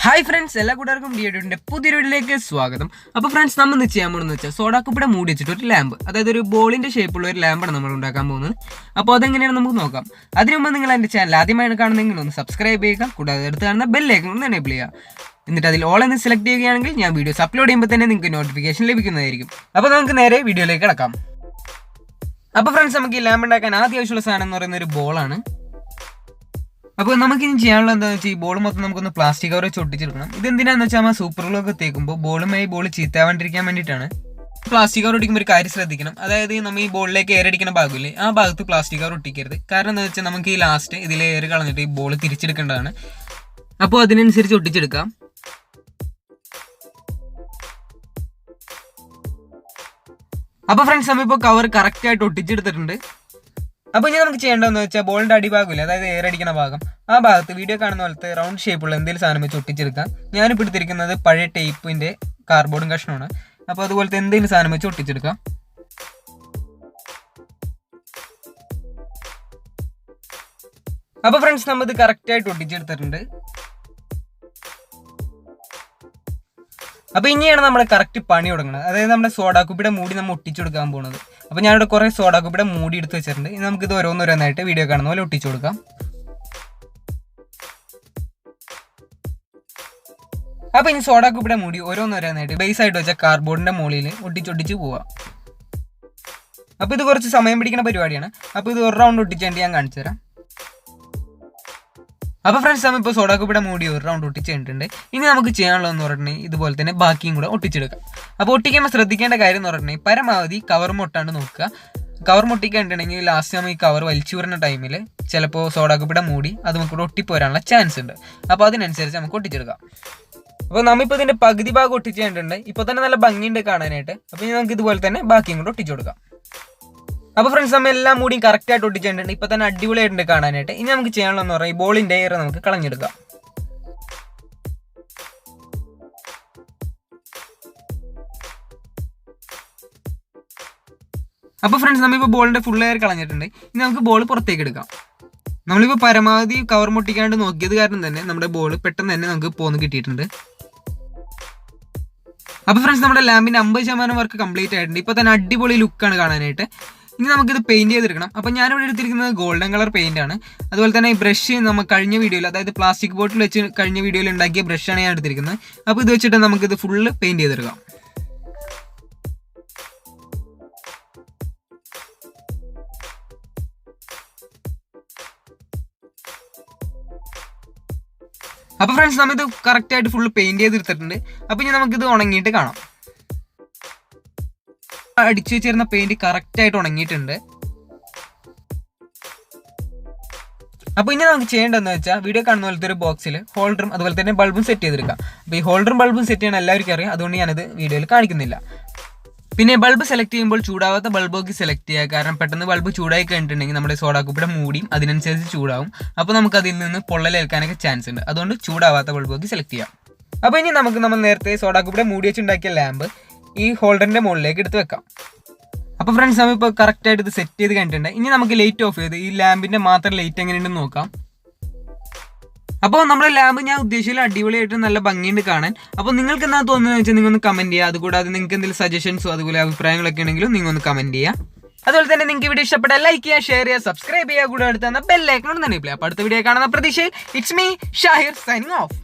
Hi friends, എല്ലാ കൂട്ടുകാർക്കും ഡിയുടെ പുതിയൊരു വീഡിയോയിലേക്ക് സ്വാഗതം. അപ്പോൾ ഫ്രണ്ട്സ്, നമ്മൾ ഇന്ന് ചെയ്യാൻ പോകുന്നത് വെച്ചാൽ സോഡാക്കുപ്പിയുടെ മൂടി വെച്ചിട്ട് ഒരു ലാമ്പ്, അതായത് ഒരു ബോളിൻ്റെ ഷേപ്പുള്ള ഒരു ലാമ്പാണ് നമ്മൾ ഉണ്ടാക്കാൻ പോകുന്നത്. അപ്പോൾ അതെങ്ങനെയാണ് നമുക്ക് നോക്കാം. അതിനു മുമ്പ് നിങ്ങൾ എൻ്റെ ചാനൽ ആദ്യമായാണ് കാണുന്നതെങ്കിൽ ഒന്ന് സബ്സ്ക്രൈബ് ചെയ്യുക, കൂടാതെ അടുത്ത് കാണുന്ന ബെല്ലൈക്കൺ ഒന്ന് എനേബിൾ ചെയ്യുക. എന്നിട്ട് അതിൽ ഓൾ എന്ന് സെലക്ട് ചെയ്യുകയാണെങ്കിൽ ഞാൻ വീഡിയോസ് അപ്ലോഡ് ചെയ്യുമ്പോൾ തന്നെ നിങ്ങൾക്ക് നോട്ടിഫിക്കേഷൻ ലഭിക്കുന്നതായിരിക്കും. അപ്പോൾ നമുക്ക് നേരെ വീഡിയോയിലേക്ക് കിടക്കാം. അപ്പോൾ ഫ്രണ്ട്സ്, നമുക്ക് ഈ ലാമ്പ് ഉണ്ടാക്കാൻ ആദ്യം ആവശ്യമുള്ള സാധനം എന്ന് പറയുന്ന ഒരു ബോളാണ്. അപ്പോൾ നമുക്കിനി ചെയ്യാനുള്ള എന്താണെന്ന് വെച്ചാൽ ഈ ബോൾ മൊത്തം നമുക്കൊന്ന് പ്ലാസ്റ്റിക് കവർ വെച്ച് ഒട്ടിച്ചെടുക്കണം. ഇതെന്തിനാന്ന് വെച്ചാൽ നമ്മൾ സൂപ്പർ ഗ്ലൂ ഒക്കെ തേക്കുമ്പോൾ ബോൾ ചീത്താവാണ്ടിരിക്കാൻ വേണ്ടിയിട്ടാണ്. പ്ലാസ്റ്റിക് കവർ ഒട്ടിക്കുമ്പോൾ ഒരു കാര്യം ശ്രദ്ധിക്കണം, അതായത് നമ്മൾ ഈ ബോളിലേക്ക് എയർ അടിക്കുന്ന ഭാഗമില്ലേ, ആ ഭാഗത്ത് പ്ലാസ്റ്റിക് കവർ ഒട്ടിക്കരുത്. കാരണം എന്താ വെച്ചാൽ നമുക്ക് ഈ ലാസ്റ്റ് ഇതിലെ എയർ കളഞ്ഞിട്ട് ഈ ബോൾ തിരിച്ചെടുക്കേണ്ടതാണ്. അപ്പോൾ അതിനനുസരിച്ച് ഒട്ടിച്ചെടുക്കാം. അപ്പോൾ ഫ്രണ്ട്സ്, നമ്മളിപ്പോൾ കവർ കറക്റ്റായിട്ട് ഒട്ടിച്ചെടുത്തിട്ടുണ്ട്. അപ്പോൾ ഇനി നമുക്ക് ചെയ്യേണ്ടതെന്ന് വെച്ചാൽ ബോളിൻ്റെ അടിഭാഗമില്ല, അതായത് എയർ അടിക്കുന്ന ഭാഗം, ആ ഭാഗത്ത് വീഡിയോ കാണുന്ന പോലത്തെ റൗണ്ട് ഷേപ്പുള്ള എന്തെങ്കിലും സാധനം വെച്ച് ഒട്ടിച്ചെടുക്കാം. ഞാനിപ്പോൾ എടുത്തിരിക്കുന്നത് പഴയ ടേപ്പിൻ്റെ കാർഡ്ബോർഡും കഷ്ണമാണ്. അപ്പോൾ അതുപോലത്തെ എന്തെങ്കിലും സാധനം വെച്ച് ഒട്ടിച്ചെടുക്കാം. അപ്പോൾ ഫ്രണ്ട്സ്, നമ്മൾ ഇത് കറക്റ്റായിട്ട് ഒട്ടിച്ചെടുത്തിട്ടുണ്ട്. അപ്പോൾ ഇനിയാണ് നമ്മൾ കറക്റ്റ് പണി തുടങ്ങുന്നത്, അതായത് നമ്മുടെ സോഡാക്കുപ്പിയുടെ മൂടി നമ്മൾ ഒട്ടിച്ചു കൊടുക്കാൻ പോകുന്നത്. അപ്പോൾ ഞാനിവിടെ കുറേ സോഡാക്കുപ്പിയുടെ മൂടി എടുത്ത് വെച്ചിട്ടുണ്ട്. ഇനി നമുക്കിത് ഓരോന്നോരോന്നായിട്ട് വീഡിയോ കാണുന്ന പോലെ ഒട്ടിച്ചു കൊടുക്കാം. അപ്പോൾ ഇനി സോഡാക്കുപ്പിയുടെ മൂടി ഓരോന്നോരോന്നായിട്ട് ബേസ് ആയിട്ട് വെച്ച കാർഡ്ബോർഡിൻ്റെ മുകളിൽ ഒട്ടിച്ചൊട്ടിച്ച് പോവാം. അപ്പോൾ ഇത് കുറച്ച് സമയം പിടിക്കുന്ന പരിപാടിയാണ്. അപ്പോൾ ഇത് ഒരു റൗണ്ട് ഒട്ടിച്ചേണ്ടി ഞാൻ കാണിച്ചു തരാം. അപ്പോൾ ഫ്രണ്ട്സ്, നമ്മളിപ്പോൾ സോഡാക്കുപ്പിയുടെ മൂടി ഒരു റൗണ്ട് ഒട്ടിച്ച് കഴിഞ്ഞിട്ടുണ്ട്. ഇനി നമുക്ക് ചെയ്യാനുള്ളതെന്ന് പറഞ്ഞിട്ടുണ്ടെങ്കിൽ ഇതുപോലെ തന്നെ ബാക്കിയും കൂടെ ഒട്ടിച്ചെടുക്കാം. അപ്പോൾ ഒട്ടിക്കുമ്പോൾ ശ്രദ്ധിക്കേണ്ട കാര്യം എന്ന് പറഞ്ഞിട്ടുണ്ടെങ്കിൽ പരമാവധി കവർ മുട്ടാണ്ട് നോക്കുക. കവർ മുട്ടിക്കണ്ടിട്ടുണ്ടെങ്കിൽ ലാസ്റ്റ് നമ്മൾ ഈ കവർ വലിച്ചു വരുന്ന ടൈമിൽ ചിലപ്പോൾ സോഡാക്കുപ്പിയുടെ മൂടി അത് നമുക്ക് ഒട്ടിപ്പോരാനുള്ള ചാൻസ് ഉണ്ട്. അപ്പോൾ അതിനനുസരിച്ച് നമുക്ക് ഒട്ടിച്ചെടുക്കാം. അപ്പോൾ നമ്മളിപ്പോൾ ഇതിൻ്റെ പകുതി ഭാഗം ഒട്ടിച്ച് കഴിഞ്ഞിട്ടുണ്ട്. ഇപ്പോൾ തന്നെ നല്ല ഭംഗിയുണ്ട് കാണാനായിട്ട്. അപ്പോൾ ഇനി നമുക്ക് ഇതുപോലെ തന്നെ ബാക്കിയും കൂടെ ഒട്ടിച്ചു കൊടുക്കാം. അപ്പോൾ ഫ്രണ്ട്സ്, നമ്മൾ എല്ലാം മൂടിയും കറക്റ്റായിട്ട് ഒട്ടിച്ചിട്ടുണ്ട്. ഇപ്പോൾ തന്നെ അടിപൊളിയായിട്ടുണ്ട് കാണാനായിട്ട്. ഇനി നമുക്ക് ചെയ്യാനുള്ളതെന്ന് പറഞ്ഞാൽ ഈ ബോളിൻ്റെ എയർ നമുക്ക് കളഞ്ഞെടുക്കാം. അപ്പോൾ ഫ്രണ്ട്സ്, നമ്മളിപ്പോൾ ബോളിൻ്റെ ഫുൾ എയർ കളഞ്ഞിട്ടുണ്ട്. ഇനി നമുക്ക് ബോൾ പുറത്തേക്ക് എടുക്കാം. നമ്മളിപ്പോൾ പരമാവധി കവർ മുട്ടിക്കാണ്ട് നോക്കിയത് കാരണം തന്നെ നമ്മുടെ ബോൾ പെട്ടെന്ന് തന്നെ നമുക്ക് പോന്ന് കിട്ടിയിട്ടുണ്ട്. അപ്പോൾ ഫ്രണ്ട്സ്, നമ്മുടെ ലാമ്പിൻ്റെ 50% വർക്ക് കംപ്ലീറ്റ് ആയിട്ടുണ്ട്. ഇപ്പോൾ തന്നെ അടിപൊളി ലുക്കാണ് കാണാനായിട്ട്. ഇനി നമുക്കിത് പെയിൻറ്റ് ചെയ്തെടുക്കണം. അപ്പോൾ ഞാനിവിടെ എടുത്തിരിക്കുന്നത് ഗോൾഡൻ കളർ പെയിൻ്റ് ആണ്. അതുപോലെ തന്നെ ഈ ബ്രഷ് നമ്മൾ കഴിഞ്ഞ വീഡിയോയിൽ, അതായത് പ്ലാസ്റ്റിക് ബോട്ടിൽ വെച്ച് കഴിഞ്ഞ വീഡിയോയിൽ ഉണ്ടാക്കിയ ബ്രഷാണ് ഞാൻ എടുത്തിരിക്കുന്നത്. അപ്പോൾ ഇത് വെച്ചിട്ട് നമുക്കിത് ഫുള്ള് പെയിൻറ്റ് ചെയ്തെടുക്കാം. അപ്പോൾ ഫ്രണ്ട്സ്, നമ്മളിത് കറക്റ്റായിട്ട് ഫുള്ള് പെയിൻറ്റ് ചെയ്തെടുത്തിട്ടുണ്ട്. അപ്പോൾ ഇനി നമുക്കിത് ഉണങ്ങിയിട്ട് കാണാം. അടിച്ചു വെച്ചിരുന്ന പെയിന്റ് കറക്റ്റായിട്ട് ഉണങ്ങിയിട്ടുണ്ട്. അപ്പോൾ ഇനി നമുക്ക് ചെയ്യേണ്ടതെന്ന് വെച്ചാൽ വീഡിയോ കാണുന്ന പോലത്തെ ഒരു ബോക്സിൽ ഹോൾഡറും അതുപോലെ തന്നെ ബൾബും സെറ്റ് ചെയ്തെടുക്കാം. അപ്പോൾ ഈ ഹോൾഡറും ബൾബും സെറ്റ് ചെയ്യാൻ എല്ലാവർക്കും അറിയാം, അതുകൊണ്ട് ഞാനത് വീഡിയോയിൽ കാണിക്കുന്നില്ല. പിന്നെ ബൾബ് സെലക്ട് ചെയ്യുമ്പോൾ ചൂടാവാത്ത ബൾബൊക്കെ സെലക്ട് ചെയ്യുക. കാരണം പെട്ടെന്ന് ബൾബ് ചൂടായി കഴിഞ്ഞിട്ടുണ്ടെങ്കിൽ നമ്മുടെ സോഡാക്കുപ്പിയുടെ മൂടിയും അതിനനുസരിച്ച് ചൂടാവും. അപ്പോൾ നമുക്ക് അതിൽ നിന്ന് പൊള്ളലേൽക്കാനൊക്കെ ചാൻസ് ഉണ്ട്. അതുകൊണ്ട് ചൂടാവാത്ത ബൾബൊക്കെ സെലക്ട് ചെയ്യാം. അപ്പോൾ ഇനി നമ്മൾ നേരത്തെ സോഡാക്കുപ്പിയുടെ മൂടി വെച്ചുണ്ടാക്കിയ ലാമ്പ് ഈ ഹോൾഡറിൻ്റെ മുകളിലേക്ക് എടുത്ത് വെക്കാം. അപ്പോൾ ഫ്രണ്ട്സ്, നമ്മളിപ്പോൾ കറക്റ്റായിട്ട് ഇത് സെറ്റ് ചെയ്ത് കഴിഞ്ഞിട്ടുണ്ട്. ഇനി നമുക്ക് ലൈറ്റ് ഓഫ് ചെയ്ത് ഈ ലാമ്പിൻ്റെ മാത്രം ലൈറ്റ് എങ്ങനെയുണ്ടെന്ന് നോക്കാം. അപ്പോൾ നമ്മുടെ ലാമ്പ് ഞാൻ ഉദ്ദേശിച്ചില്ല, അടിപൊളിയായിട്ട് നല്ല ഭംഗിയുണ്ട് കാണാൻ. അപ്പോൾ നിങ്ങൾക്ക് എന്താ തോന്നുന്നത് വെച്ചാൽ നിങ്ങൾ ഒന്ന് കമൻറ്റ് ചെയ്യുക. അതുകൂടാതെ നിങ്ങൾക്ക് എന്തെങ്കിലും സജഷൻസോ അതുപോലെ അഭിപ്രായങ്ങളൊക്കെ ഉണ്ടെങ്കിലും നിങ്ങൾ ഒന്ന് കമൻറ്റ് ചെയ്യുക. അതുപോലെ തന്നെ നിങ്ങൾക്ക് വീഡിയോ ഇഷ്ടപ്പെട്ടാൽ ലൈക്ക് ചെയ്യുക, ഷെയർ ചെയ്യുക, സബ്സ്ക്രൈബ് ചെയ്യുക, കൂടെ അടുത്ത് ബെൽ ഐക്കൺ ഒന്ന് എനേബിൾ ചെയ്യുക. അപ്പോൾ അടുത്ത വീഡിയോ കാണുന്ന പ്രതീക്ഷയിൽ it's me Shahir signing off.